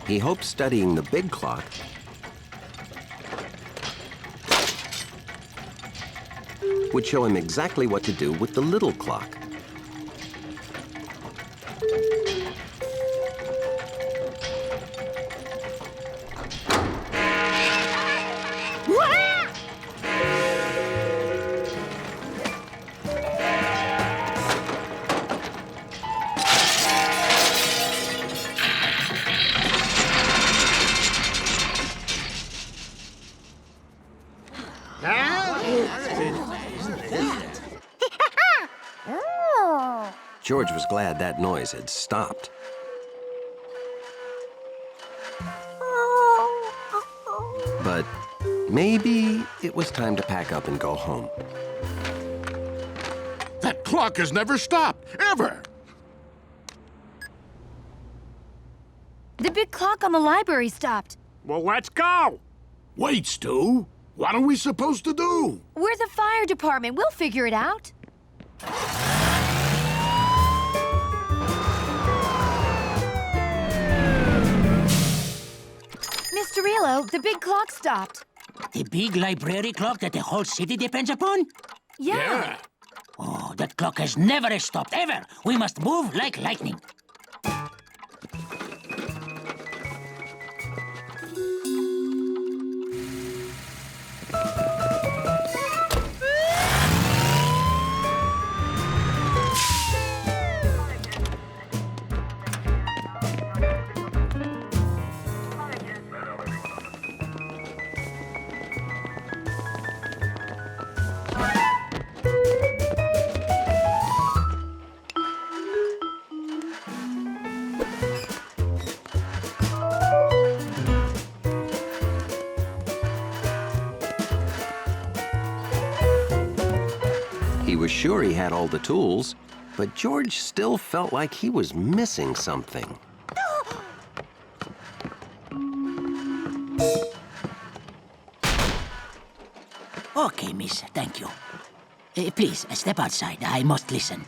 He hoped studying the big clock would show him exactly what to do with the little clock. George was glad that noise had stopped. But maybe it was time to pack up and go home. That clock has never stopped, ever! The big clock on the library stopped. Well, let's go! Wait, Stu. What are we supposed to do? We're the fire department. We'll figure it out. Mr. Relo, the big clock stopped. The big library clock that the whole city depends upon? Yeah. Oh, that clock has never stopped, ever. We must move like lightning. He was sure he had all the tools, but George still felt like he was missing something. Okay, miss, thank you. Please, step outside. I must listen.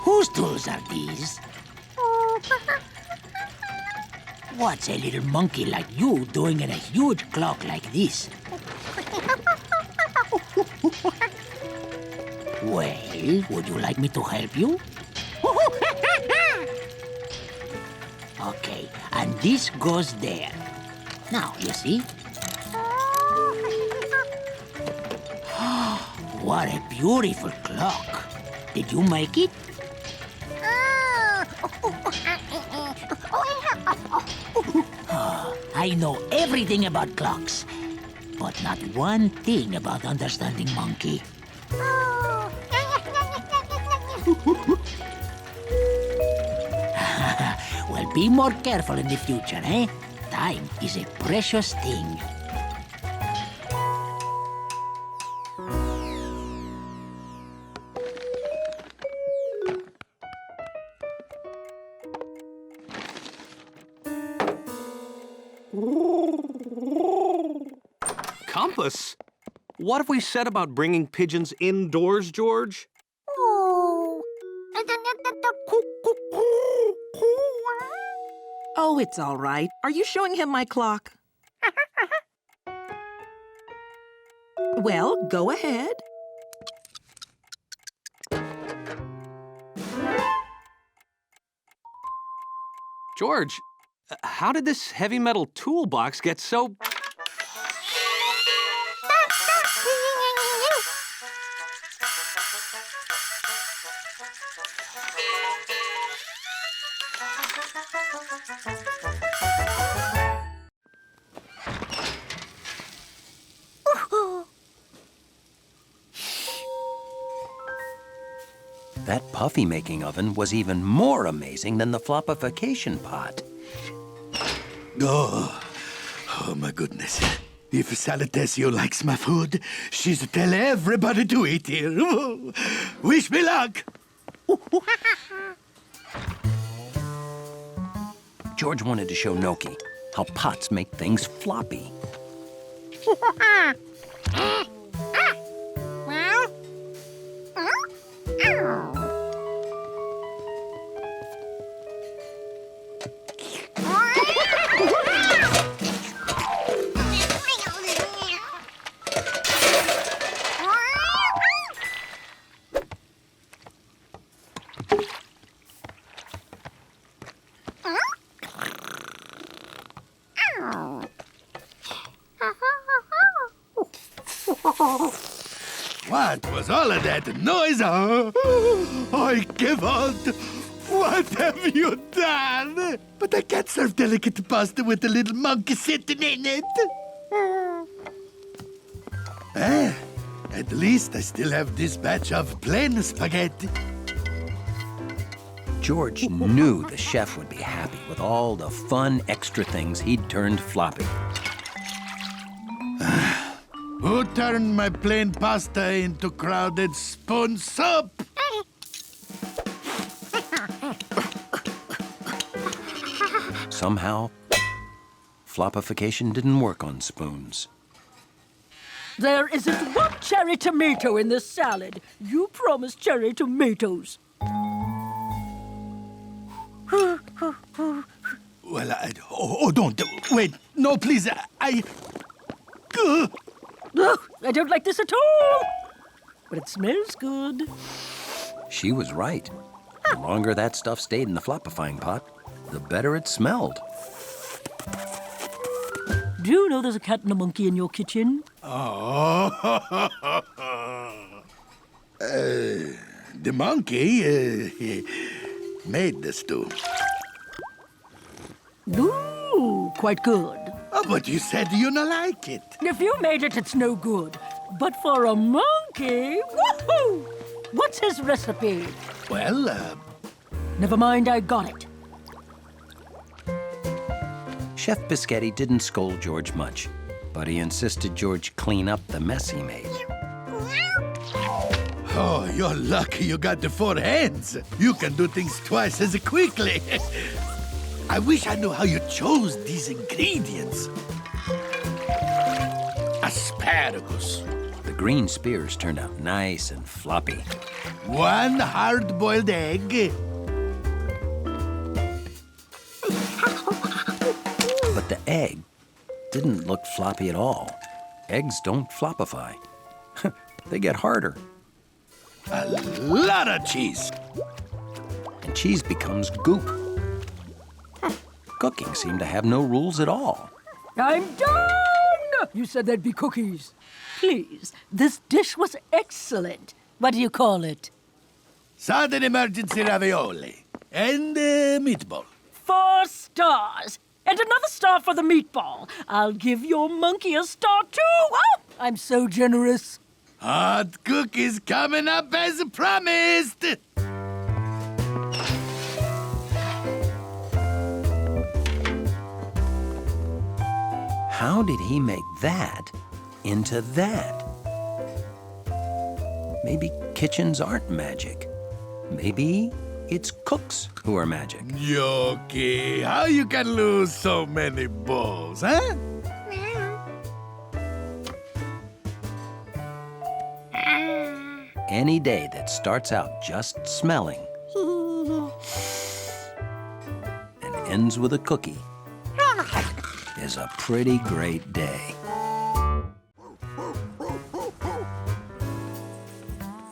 Whose tools are these? What's a little monkey like you doing in a huge clock like this? Well, would you like me to help you? Okay, and this goes there. Now, you see? What a beautiful clock. Did you make it? I know everything about clocks, but not one thing about understanding monkey. Well, be more careful in the future, eh? Time is a precious thing. Compass? What have we said about bringing pigeons indoors, George? Oh, it's all right. Are you showing him my clock? Well, go ahead. George, how did this heavy metal toolbox get so... That puffy-making oven was even more amazing than the floppification pot. Ugh. Oh, my goodness. If Salatesio likes my food, she's tell everybody to eat here. Wish me luck. George wanted to show Noki how pots make things floppy. What was all of that noise? I give out. What have you done? But I can't serve delicate pasta with a little monkey sitting in it. At least I still have this batch of plain spaghetti. George knew the chef would be happy with all the fun extra things he'd turned floppy. Who turned my plain pasta into crowded spoon soup? Somehow, floppification didn't work on spoons. There isn't one cherry tomato in this salad. You promised cherry tomatoes. Well, don't. Wait, no, please, I... Ugh, I don't like this at all. But it smells good. She was right. The longer that stuff stayed in the floppifying pot, the better it smelled. Do you know there's a cat and a monkey in your kitchen? Oh. The monkey made the stew. Ooh, quite good. Oh, but you said you don't like it. If you made it, it's no good. But for a monkey, woohoo! What's his recipe? Well, Never mind, I got it. Chef Biscotti didn't scold George much, but he insisted George clean up the mess he made. oh, you're lucky you got the 4 hands. You can do things twice as quickly. I wish I knew how you chose these ingredients. Asparagus. The green spears turned out nice and floppy. 1 hard-boiled egg. But the egg didn't look floppy at all. Eggs don't floppify. They get harder. A lot of cheese. And cheese becomes goop. Cooking seemed to have no rules at all. I'm done! You said there'd be cookies. Please, this dish was excellent. What do you call it? Sudden emergency ravioli. And meatball. 4 stars. And another star for the meatball. I'll give your monkey a star, too. Oh, I'm so generous. Hot cookies coming up as promised. How did he make that into that? Maybe kitchens aren't magic. Maybe it's cooks who are magic. Yoki, how you can lose so many balls, huh? Any day that starts out just smelling and ends with a cookie is a pretty great day.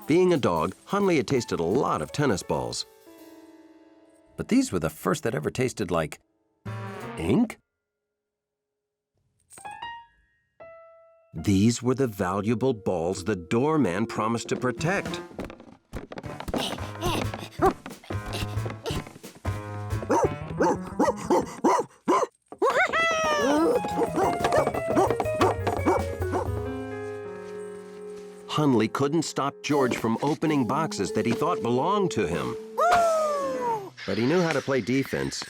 Being a dog, Hunley had tasted a lot of tennis balls. But these were the first that ever tasted like ink. These were the valuable balls the doorman promised to protect. Hunley couldn't stop George from opening boxes that he thought belonged to him. But he knew how to play defense.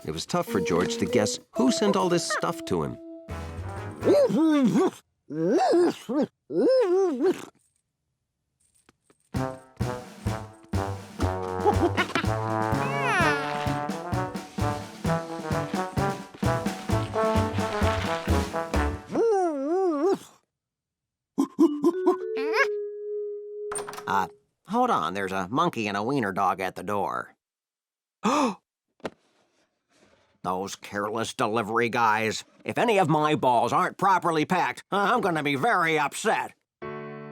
It was tough for George to guess who sent all this stuff to him. Hold on, there's a monkey and a wiener dog at the door. Those careless delivery guys. If any of my balls aren't properly packed, I'm gonna be very upset.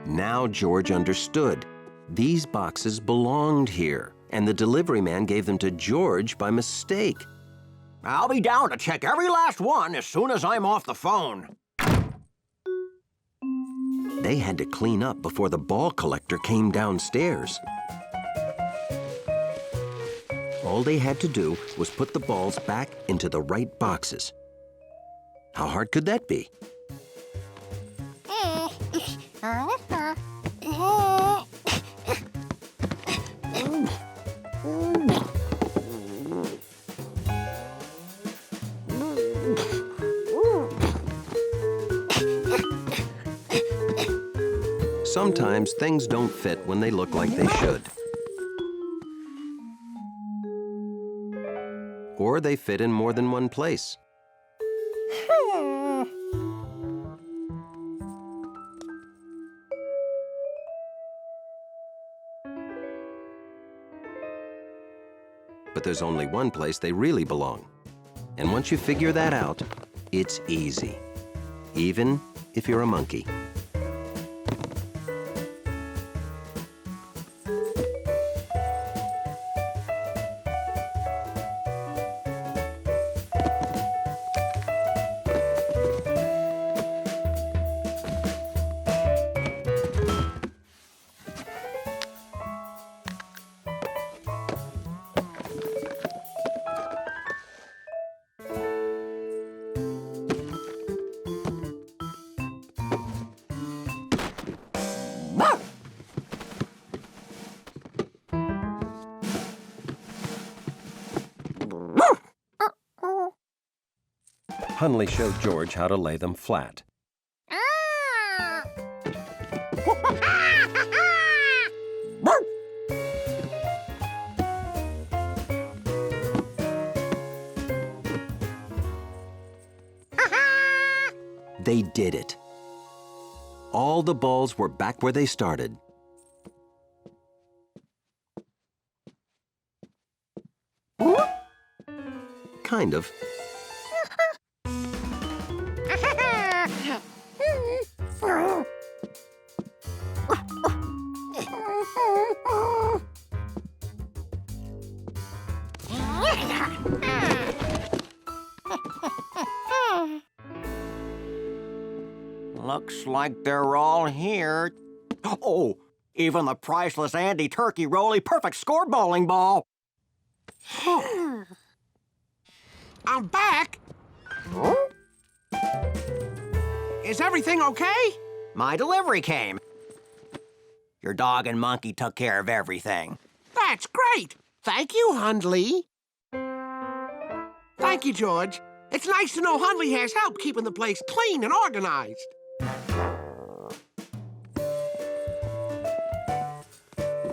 Now George understood. These boxes belonged here, and the delivery man gave them to George by mistake. I'll be down to check every last one as soon as I'm off the phone. They had to clean up before the ball collector came downstairs. All they had to do was put the balls back into the right boxes. How hard could that be? Sometimes things don't fit when they look like they should. Or they fit in more than one place. But there's only one place they really belong. And once you figure that out, it's easy. Even if you're a monkey. Hunley showed George how to lay them flat. They did it. All the balls were back where they started. Kind of. Looks like they're all here. Oh, even the priceless Andy Turkey Roly Perfect Score bowling ball. I'm back. Is everything okay? My delivery came. Your dog and monkey took care of everything. That's great. Thank you, Hundley. Thank you, George. It's nice to know Hundley has help keeping the place clean and organized.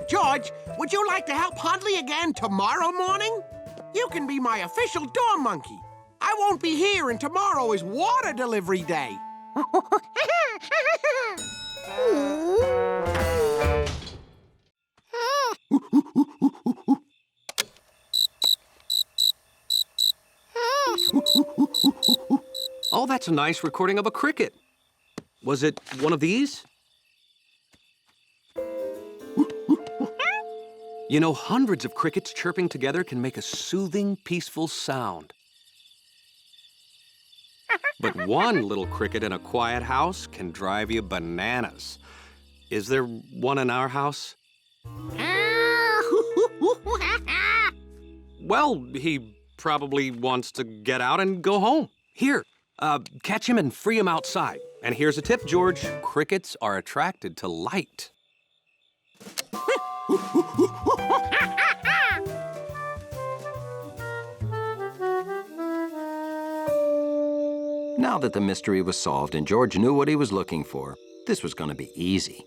George, would you like to help Hundley again tomorrow morning? You can be my official door monkey. I won't be here, and tomorrow is water delivery day. Oh, that's a nice recording of a cricket. Was it one of these? You know, hundreds of crickets chirping together can make a soothing, peaceful sound. But one little cricket in a quiet house can drive you bananas. Is there one in our house? Well, he probably wants to get out and go home. Here, catch him and free him outside. And here's a tip, George. Crickets are attracted to light. Now that the mystery was solved and George knew what he was looking for, this was going to be easy.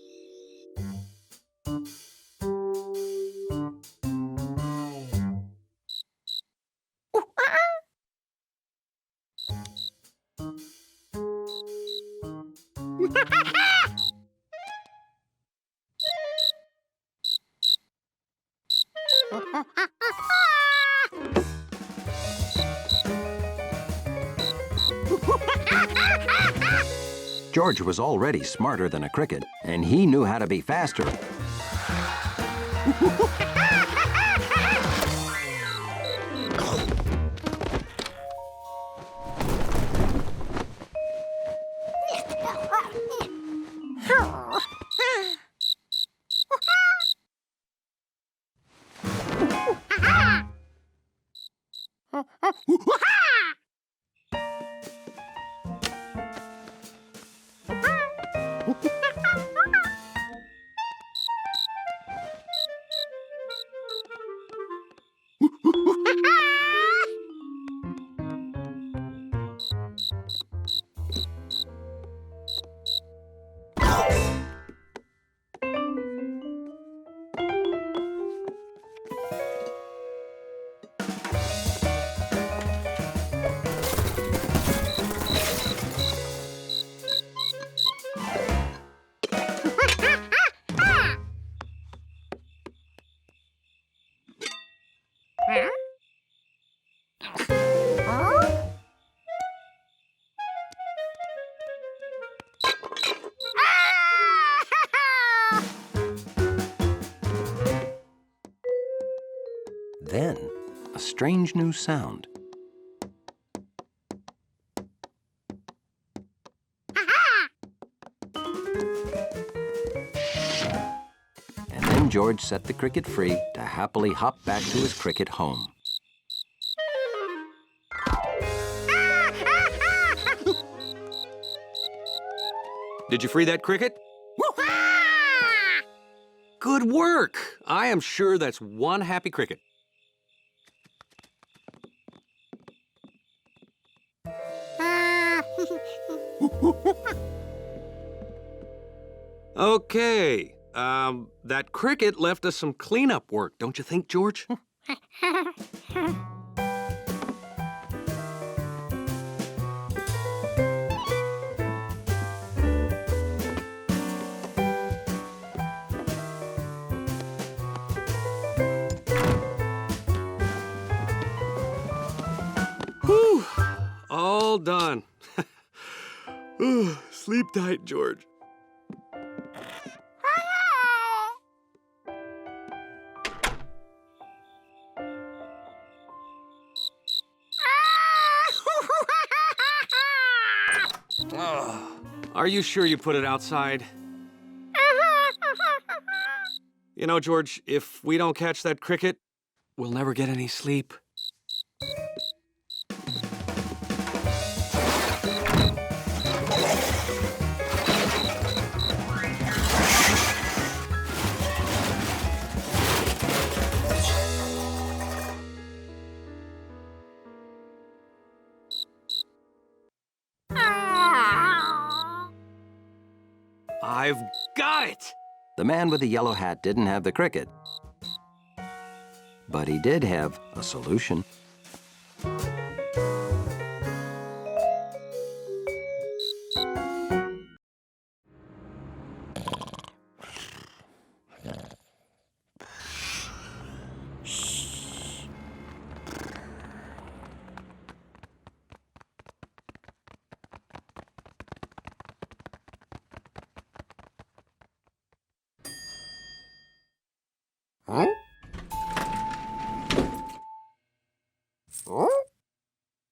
George was already smarter than a cricket, and he knew how to be faster. Then, a strange new sound. And then George set the cricket free to happily hop back to his cricket home. Did you free that cricket? Good work! I am sure that's one happy cricket. Okay, that cricket left us some cleanup work, don't you think, George? Whew, all done. Ooh, sleep tight, George. Are you sure you put it outside? You know, George, if we don't catch that cricket, we'll never get any sleep. I've got it! The man with the yellow hat didn't have the cricket, but he did have a solution.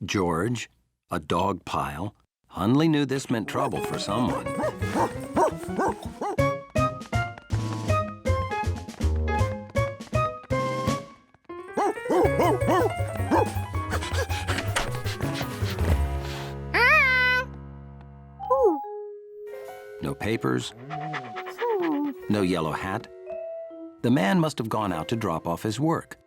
George, a dog pile. Hundley knew this meant trouble for someone. No papers. No yellow hat. The man must have gone out to drop off his work.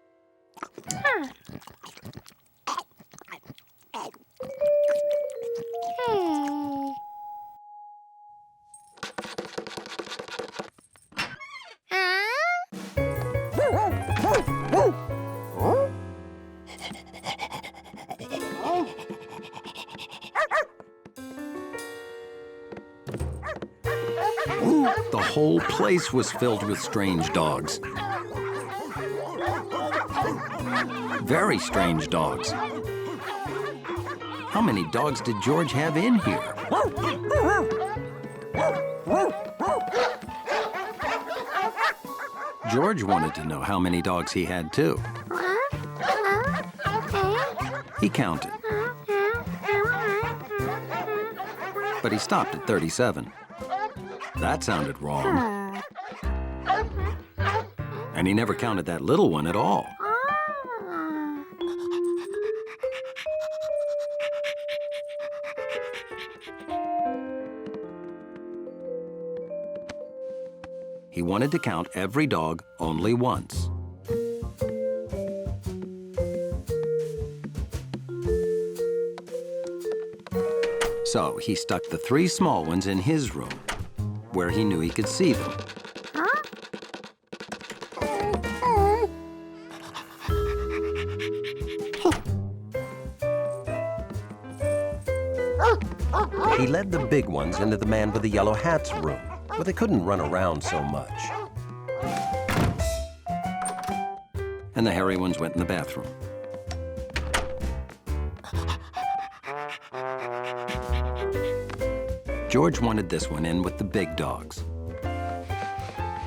The whole place was filled with strange dogs. Very strange dogs. How many dogs did George have in here? George wanted to know how many dogs he had, too. He counted. But he stopped at 37. That sounded wrong. And he never counted that little one at all. He wanted to count every dog only once. So he stuck the 3 small ones in his room, where he knew he could see them. He led the big ones into the man with the yellow hat's room, where they couldn't run around so much. And the hairy ones went in the bathroom. George wanted this one in with the big dogs.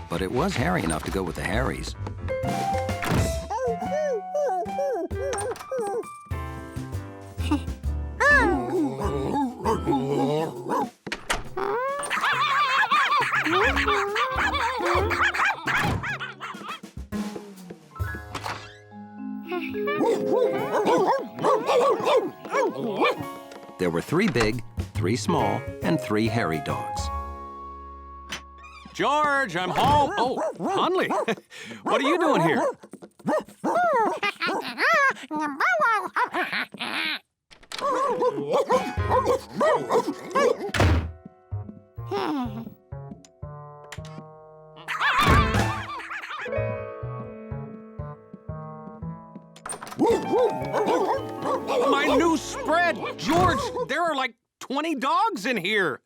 But it was hairy enough to go with the Harrys. There were 3 big, 3 small, and 3 hairy dogs. George, I'm home. Oh, Hundley, what are you doing here? My new spread! George, there are like 20 dogs in here.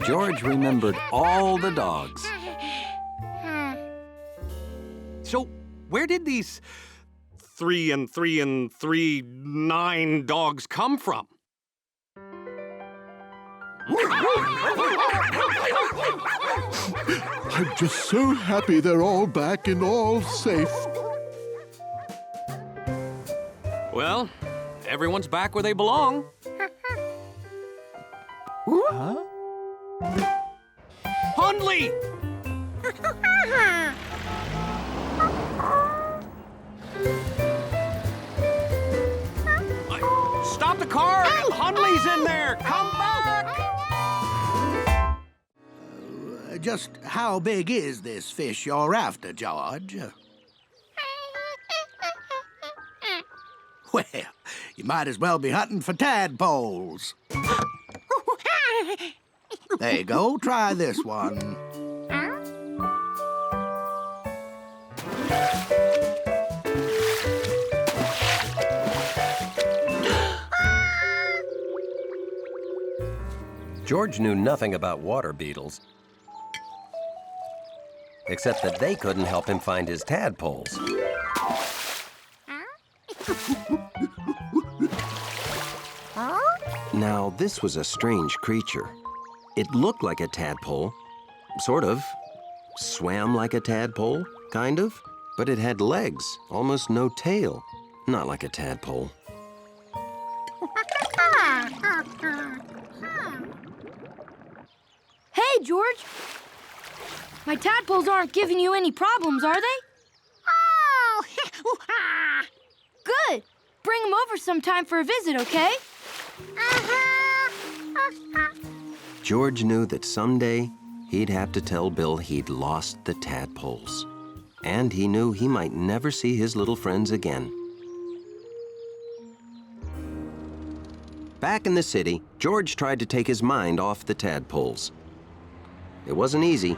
George remembered all the dogs. So, where did these 3 and 3 and 3, 9 dogs come from? I'm just so happy they're all back and all safe. Well, everyone's back where they belong. Huh? Hundley! Stop the car! Hundley's in there! Come back! Just how big is this fish you're after, George? Well, you might as well be hunting for tadpoles. There you go, try this one. George knew nothing about water beetles, except that they couldn't help him find his tadpoles. Now, this was a strange creature. It looked like a tadpole, sort of. Swam like a tadpole, kind of. But it had legs, almost no tail. Not like a tadpole. Hey, George. My tadpoles aren't giving you any problems, are they? Oh! Good. Bring them over sometime for a visit, okay? George knew that someday he'd have to tell Bill he'd lost the tadpoles. And he knew he might never see his little friends again. Back in the city, George tried to take his mind off the tadpoles. It wasn't easy.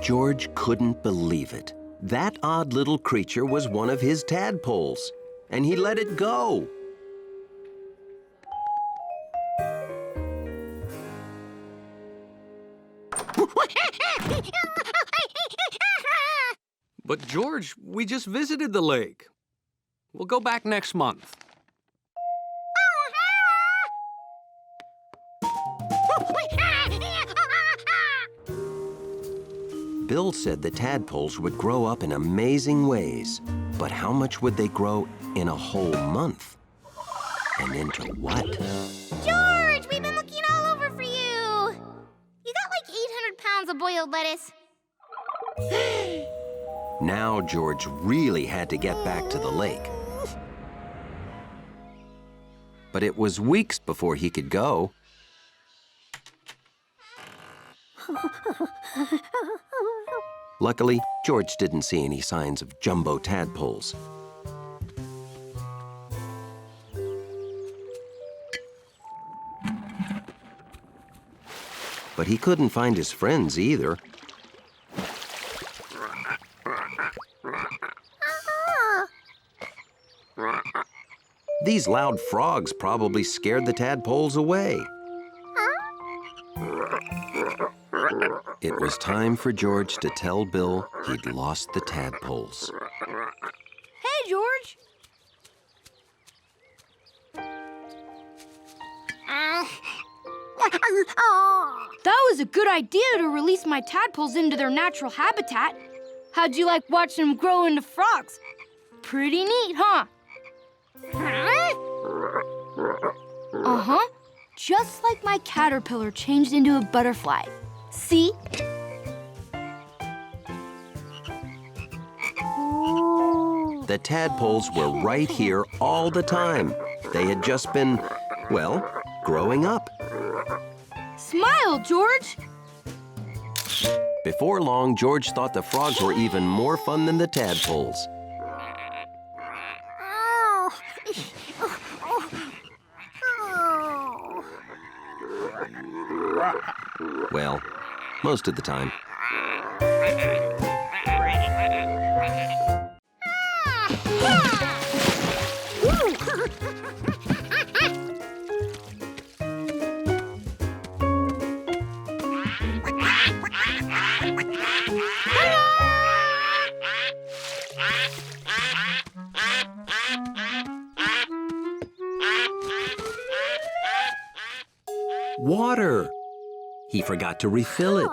George couldn't believe it. That odd little creature was one of his tadpoles, and he let it go. But George, we just visited the lake. We'll go back next month. Bill said the tadpoles would grow up in amazing ways, but how much would they grow in a whole month? And into what? George, we've been looking all over for you. You got like 800 pounds of boiled lettuce. Now George really had to get back to the lake. But it was weeks before he could go. Luckily, George didn't see any signs of jumbo tadpoles. But he couldn't find his friends either. These loud frogs probably scared the tadpoles away. It was time for George to tell Bill he'd lost the tadpoles. Hey, George. That was a good idea to release my tadpoles into their natural habitat. How'd you like watching them grow into frogs? Pretty neat, huh? Uh-huh. Just like my caterpillar changed into a butterfly. See? The tadpoles were right here all the time. They had just been, well, growing up. Smile, George. Before long, George thought the frogs were even more fun than the tadpoles. Well, most of the time. Water! He forgot to refill it.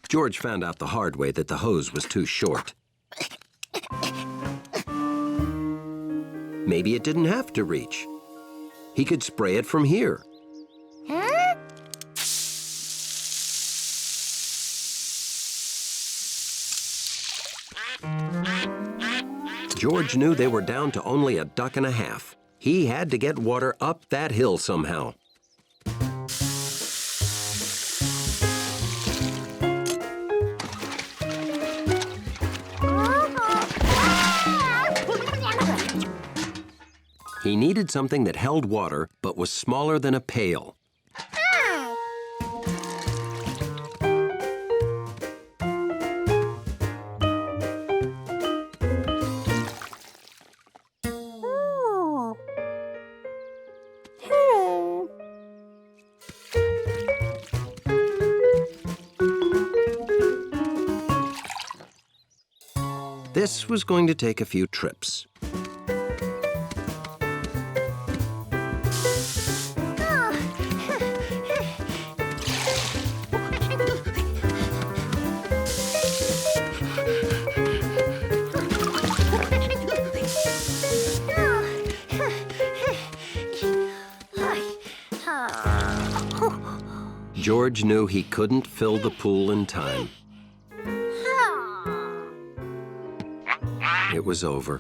George found out the hard way that the hose was too short. Maybe it didn't have to reach. He could spray it from here. George knew they were down to only a duck and a half. He had to get water up that hill somehow. He needed something that held water but was smaller than a pail. This was going to take a few trips. George knew he couldn't fill the pool in time. It was over.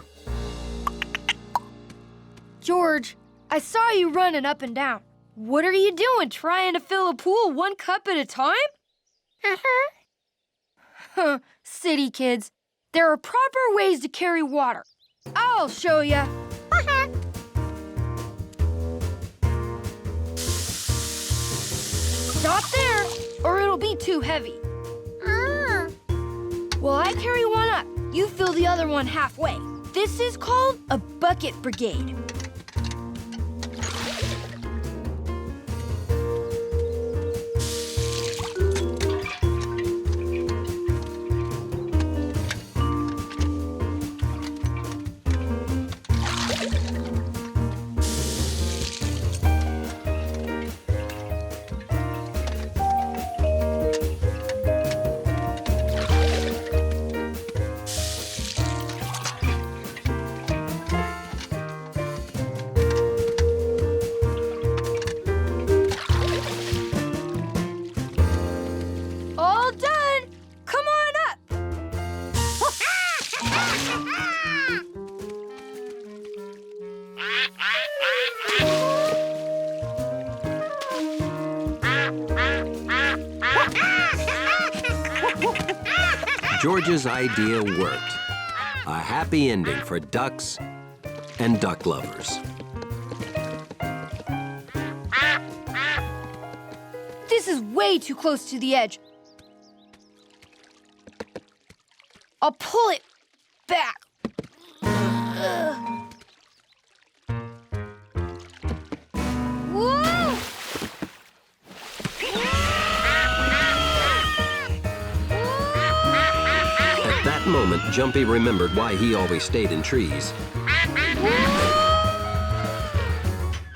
George, I saw you running up and down. What are you doing, trying to fill a pool one cup at a time? Huh, city kids. There are proper ways to carry water. I'll show ya. Stop there, or it'll be too heavy. Well, I carry one up. You fill the other one halfway. This is called a bucket brigade. All done. Come on up. George's idea worked. A happy ending for ducks and duck lovers. This is way too close to the edge. I'll pull it back. Whoa! At that moment, Jumpy remembered why he always stayed in trees.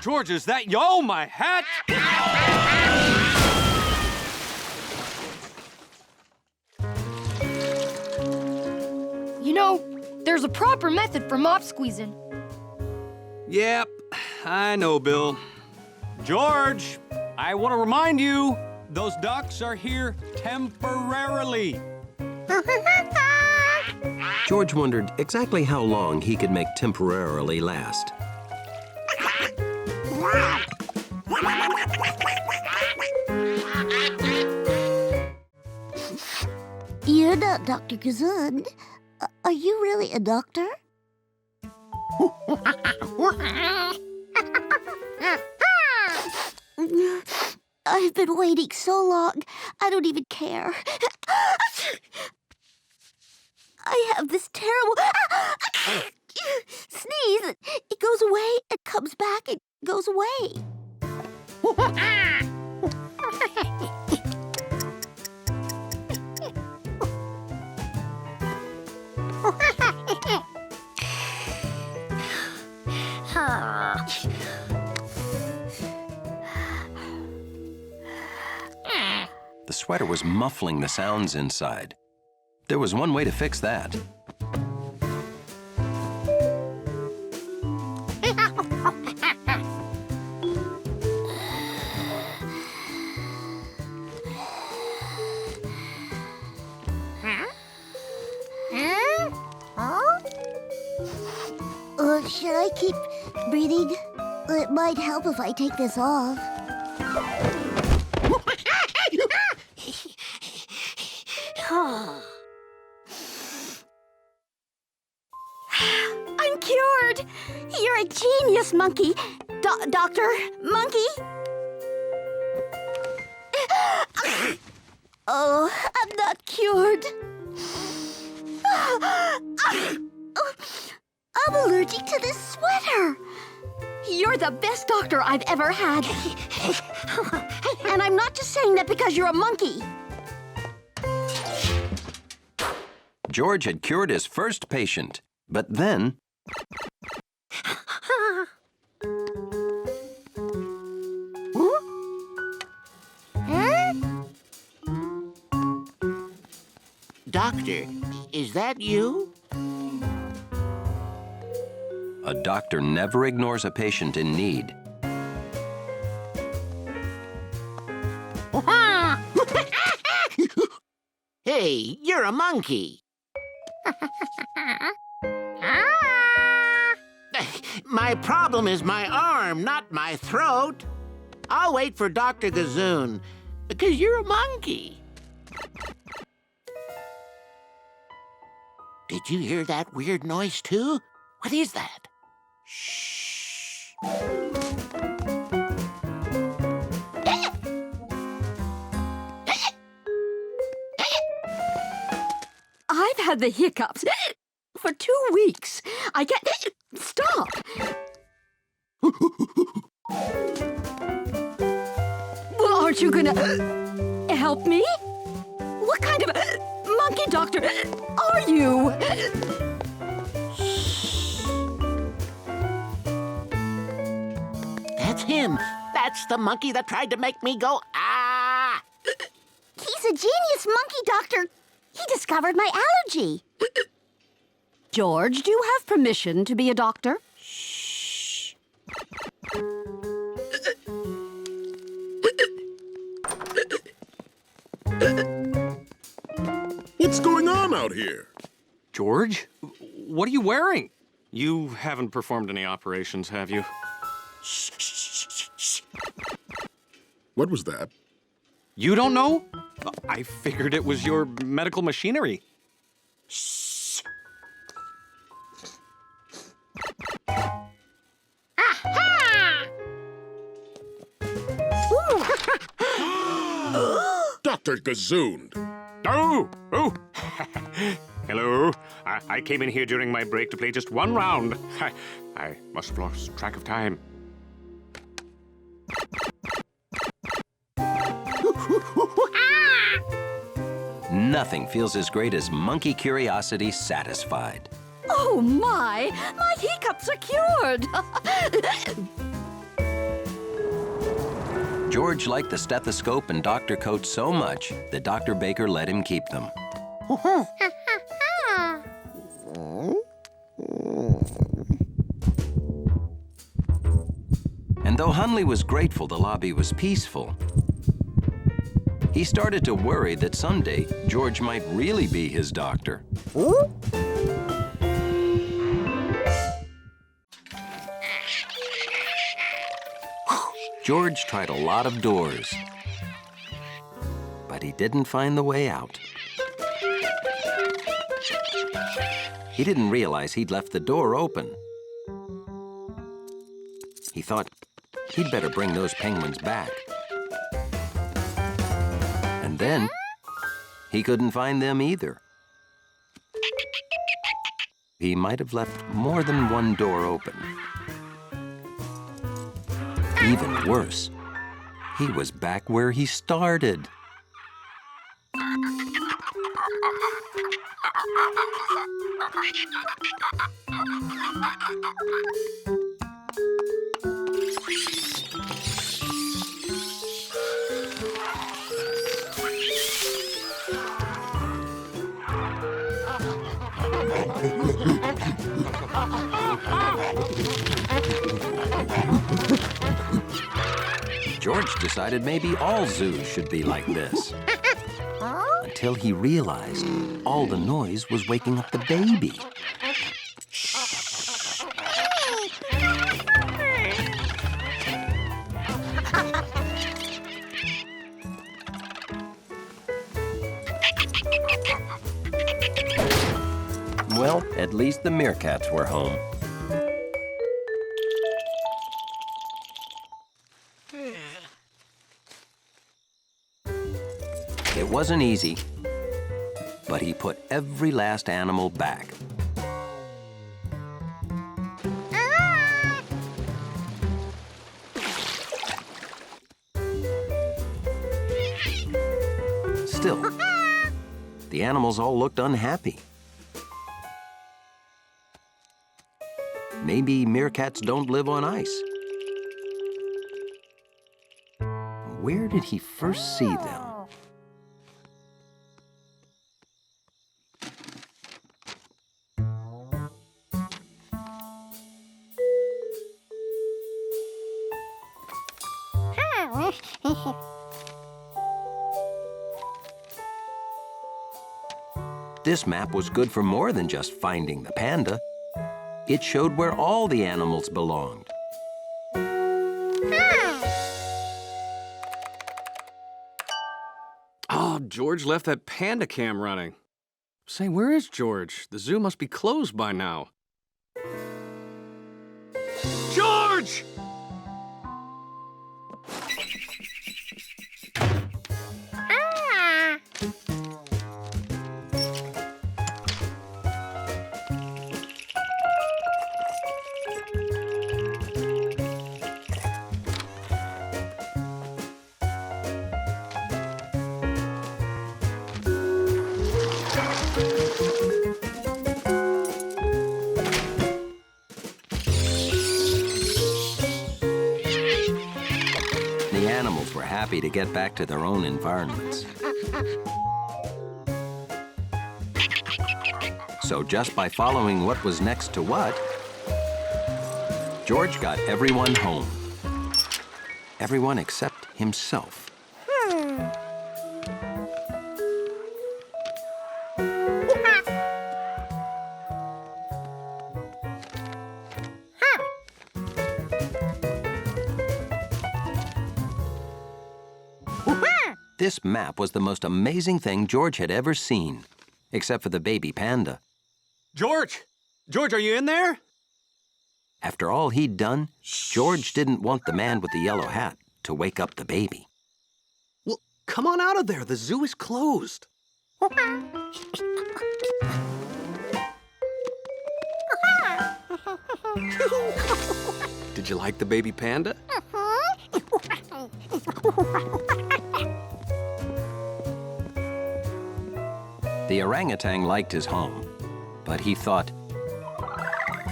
George, is that yo, my hat? You know, there's a proper method for mop squeezing. Yep, I know, Bill. George, I want to remind you, those ducks are here temporarily. George wondered exactly how long he could make temporarily last. You're not Dr. Kazund. Are you really a doctor? I've been waiting so long, I don't even care. I have this terrible sneeze. It goes away and comes back and goes away. The sweater was muffling the sounds inside. There was one way to fix that. Should I keep breathing? It might help if I take this off. I'm cured! You're a genius, Monkey. Doctor Monkey? Oh, I'm not cured. I'm allergic to this sweater. You're the best doctor I've ever had. And I'm not just saying that because you're a monkey. George had cured his first patient, but then... Doctor, is that you? A doctor never ignores a patient in need. Hey, you're a monkey. My problem is my arm, not my throat. I'll wait for Dr. Gazoon, because you're a monkey. Did you hear that weird noise, too? What is that? Shh. I've had the hiccups for 2 weeks. I can't stop. Well, aren't you gonna help me? What kind of monkey doctor are you? That's him. That's the monkey that tried to make me go, ah! He's a genius monkey doctor. He discovered my allergy. George, do you have permission to be a doctor? Shh. What's going on out here? George, what are you wearing? You haven't performed any operations, have you? What was that? You don't know? I figured it was your medical machinery. Dr. Gazoon. Oh! Hello. I came in here during my break to play just one round. I must have lost track of time. Nothing feels as great as monkey curiosity satisfied. Oh, my hiccups are cured. George liked the stethoscope and doctor coat so much that Dr. Baker let him keep them. And though Hunley was grateful the lobby was peaceful, he started to worry that someday George might really be his doctor. George tried a lot of doors, but he didn't find the way out. He didn't realize he'd left the door open. He thought he'd better bring those penguins back. And then he couldn't find them either. He might have left more than one door open. Even worse, he was back where he started. George decided maybe all zoos should be like this. Until he realized all the noise was waking up the baby. Well, at least the meerkats were home. It wasn't easy, but he put every last animal back. Still, the animals all looked unhappy. Maybe meerkats don't live on ice. Where did he first see them? this map was good for more than just finding the panda. It showed where all the animals belonged. Oh, George left that panda cam running. Say, where is George? The zoo must be closed by now. George! The animals were happy to get back to their own environments. So just by following what was next to what, George got everyone home. Everyone except himself. This map was the most amazing thing George had ever seen, except for the baby panda. George! George, are you in there? After all he'd done, George didn't want the man with the yellow hat to wake up the baby. Well, come on out of there. The zoo is closed. Did you like the baby panda? The orangutan liked his home, but he thought,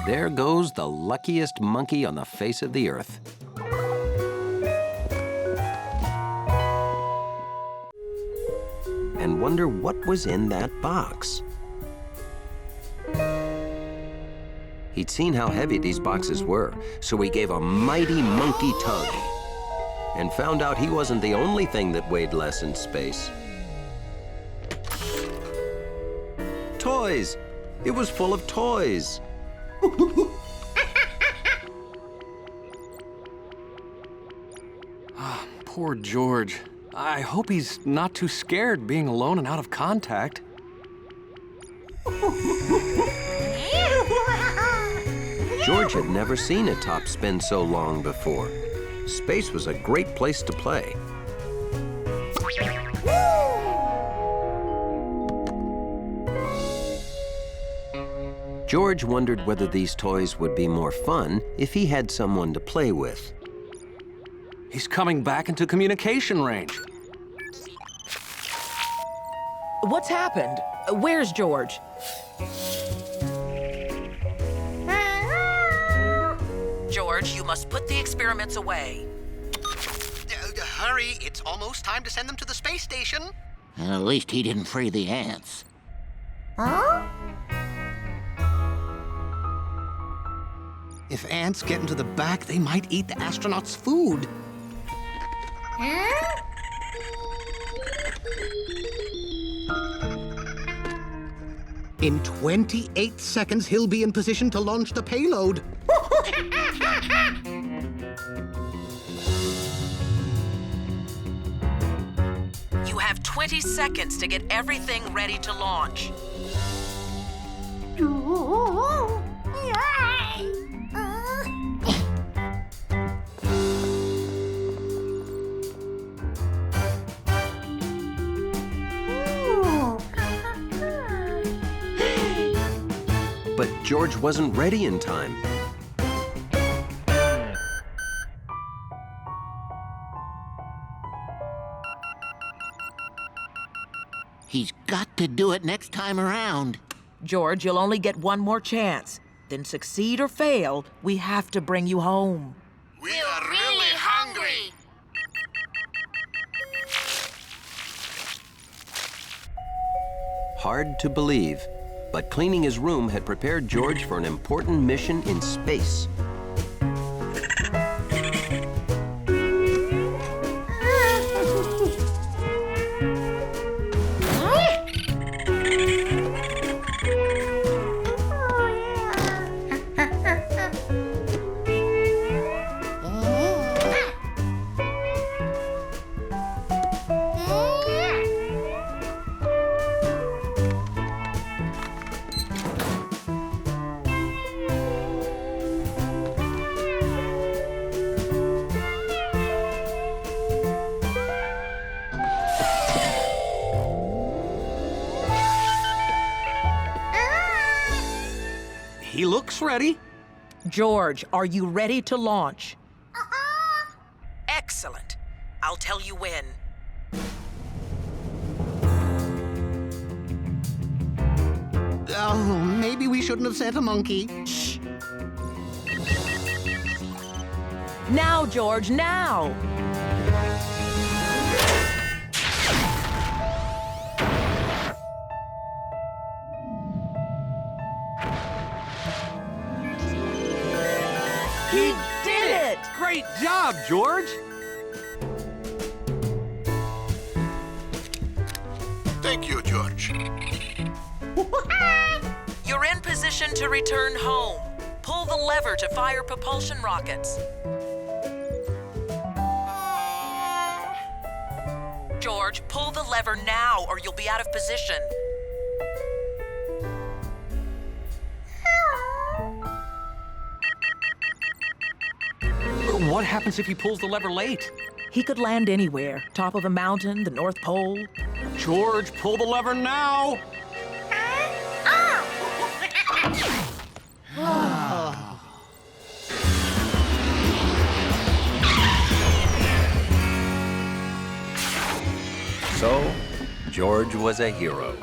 there goes the luckiest monkey on the face of the earth. And wonder what was in that box. He'd seen how heavy these boxes were, so he gave a mighty monkey tug and found out he wasn't the only thing that weighed less in space. Toys! It was full of toys. Poor George. I hope he's not too scared being alone and out of contact. George had never seen a top spin so long before. Space was a great place to play. George wondered whether these toys would be more fun if he had someone to play with. He's coming back into communication range. What's happened? Where's George? George, you must put the experiments away. Hurry, it's almost time to send them to the space station. At least he didn't free the ants. If ants get into the back, they might eat the astronauts' food. In 28 seconds, he'll be in position to launch the payload. You have 20 seconds to get everything ready to launch. But George wasn't ready in time. He's got to do it next time around. George, you'll only get one more chance. Then succeed or fail, we have to bring you home. We are really hungry. Hard to believe, but cleaning his room had prepared George for an important mission in space. looks ready. George, are you ready to launch? Excellent. I'll tell you when. Oh, maybe we shouldn't have said a monkey. Shh. Now, George, now! He did it! Great job, George! Thank you, George. You're in position to return home. Pull the lever to fire propulsion rockets. George, pull the lever now or you'll be out of position. What happens if he pulls the lever late? He could land anywhere. Top of a mountain, the North Pole. George, pull the lever now! So, George was a hero.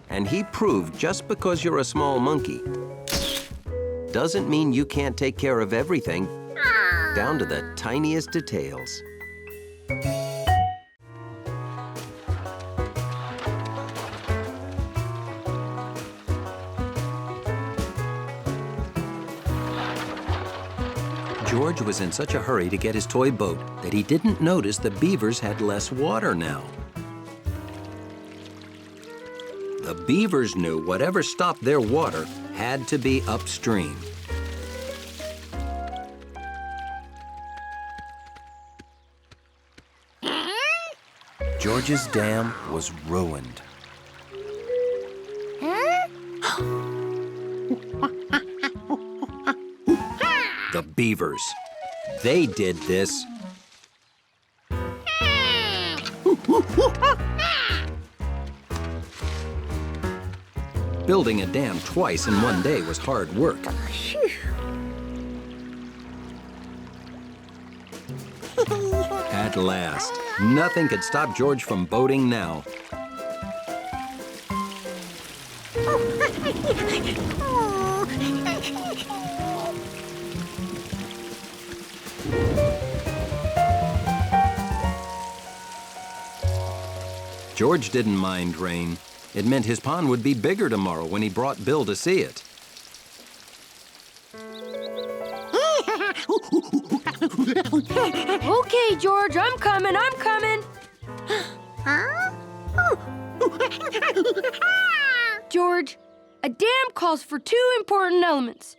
And he proved just because you're a small monkey doesn't mean you can't take care of everything, down to the tiniest details. George was in such a hurry to get his toy boat that he didn't notice the beavers had less water now. The beavers knew whatever stopped their water had to be upstream. George's dam was ruined. The beavers, they did this. Building a dam twice in one day was hard work. At last, nothing could stop George from boating now. George didn't mind rain. It meant his pond would be bigger tomorrow when he brought Bill to see it. Okay, George, I'm coming. George, a dam calls for two important elements: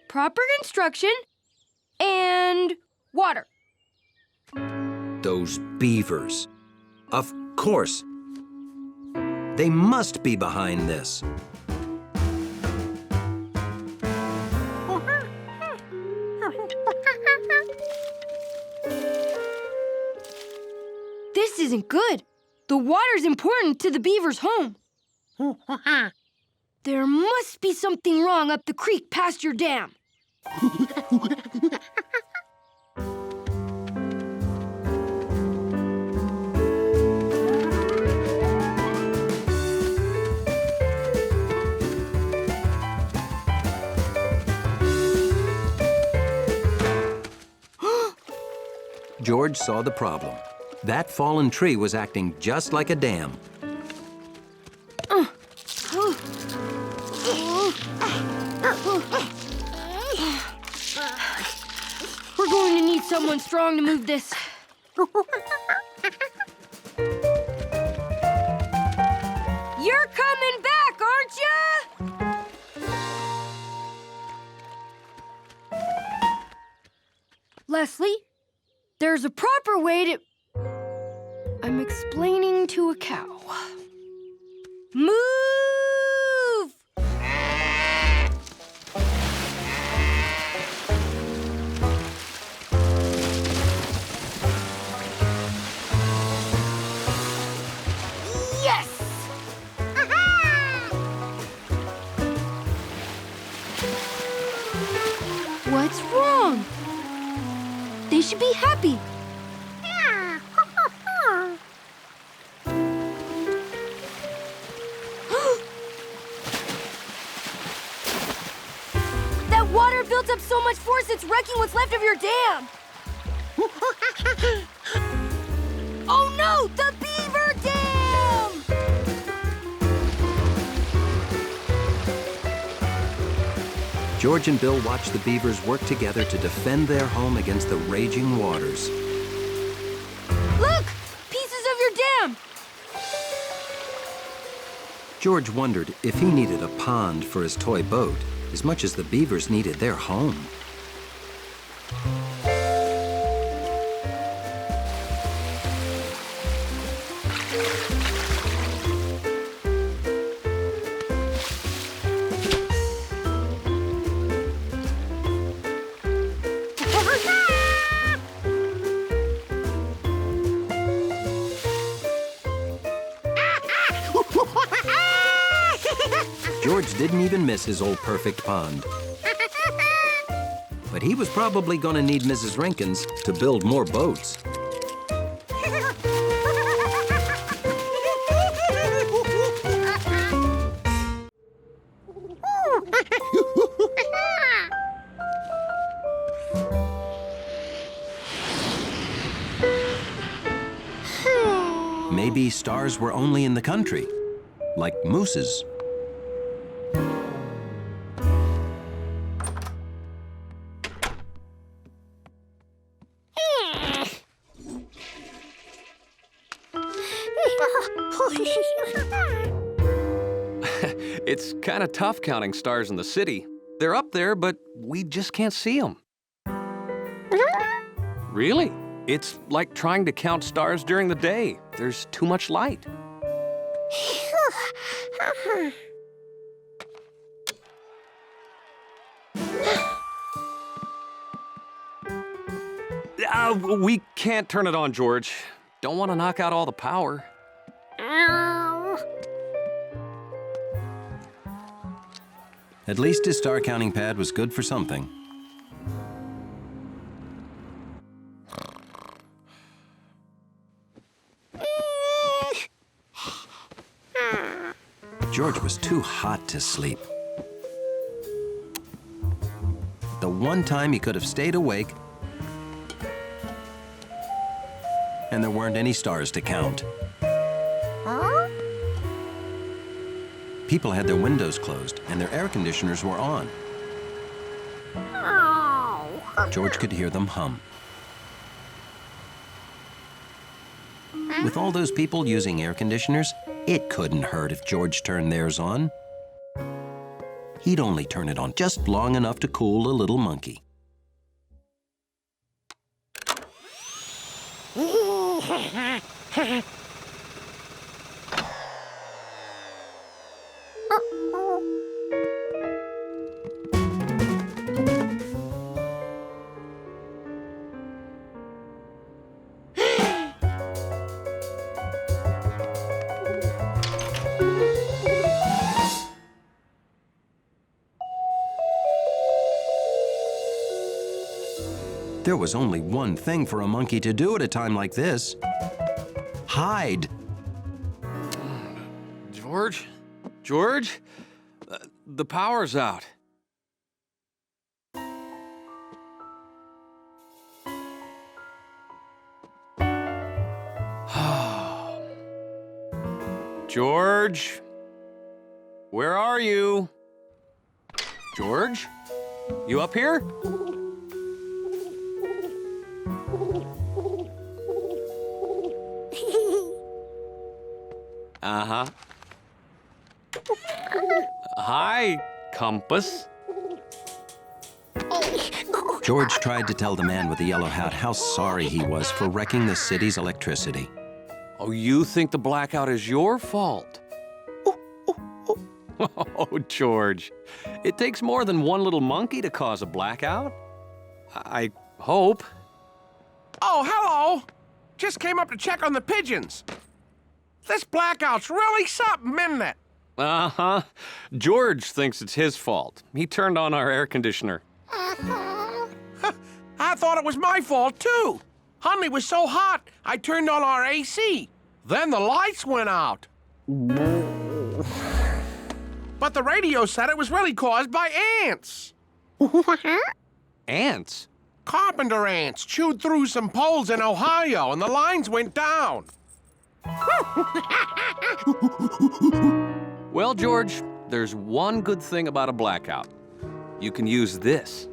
proper construction and water. Those beavers. Of course. They must be behind this. This isn't good. The water's important to the beaver's home. There must be something wrong up the creek past your dam. George saw the problem. That fallen tree was acting just like a dam. We're going to need someone strong to move this. You're coming back, aren't you? Leslie, there's a proper way to... I'm explaining to a cow. Move! Yes! They should be happy. That water built up so much force it's wrecking what's left of your dam. Oh no, the beaver dam! George and Bill watched the beavers work together to defend their home against the raging waters. Look! Pieces of your dam! George wondered if he needed a pond for his toy boat as much as the beavers needed their home. George didn't even miss his old perfect pond. But he was probably going to need Mrs. Rinkins to build more boats. Maybe stars were only in the country, like mooses. It's kind of tough counting stars in the city. They're up there, but we just can't see them. Really? It's like trying to count stars during the day. There's too much light. We can't turn it on, George. Don't want to knock out all the power. At least his star counting pad was good for something. George was too hot to sleep. The one time he could have stayed awake, and there weren't any stars to count. People had their windows closed and their air conditioners were on. George could hear them hum. With all those people using air conditioners, it couldn't hurt if George turned theirs on. He'd only turn it on just long enough to cool a little monkey. There was only one thing for a monkey to do at a time like this. Hide. George? George? The power's out. George? Where are you? George? You up here? Uh-huh. Hi, Compass. George tried to tell the man with the yellow hat how sorry he was for wrecking the city's electricity. Oh, you think the blackout is your fault? Oh, George. It takes more than one little monkey to cause a blackout. I hope. Oh, hello. Just came up to check on the pigeons. This blackout's really something, isn't it? Uh-huh. George thinks it's his fault. He turned on our air conditioner. I thought it was my fault, too. Hundley was so hot, I turned on our AC. Then the lights went out. But the radio said it was really caused by ants. Ants? Carpenter ants chewed through some poles in Ohio, and the lines went down. Well, George, there's one good thing about a blackout. You can use this.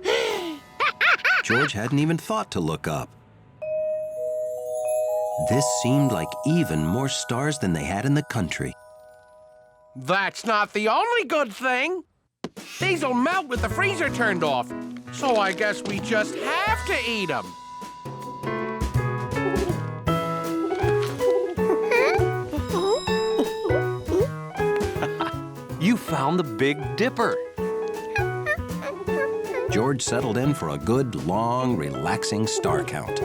George hadn't even thought to look up. This seemed like even more stars than they had in the country. That's not the only good thing. These'll melt with the freezer turned off, so I guess we just have to eat them. You found the Big Dipper. George settled in for a good, long, relaxing star count.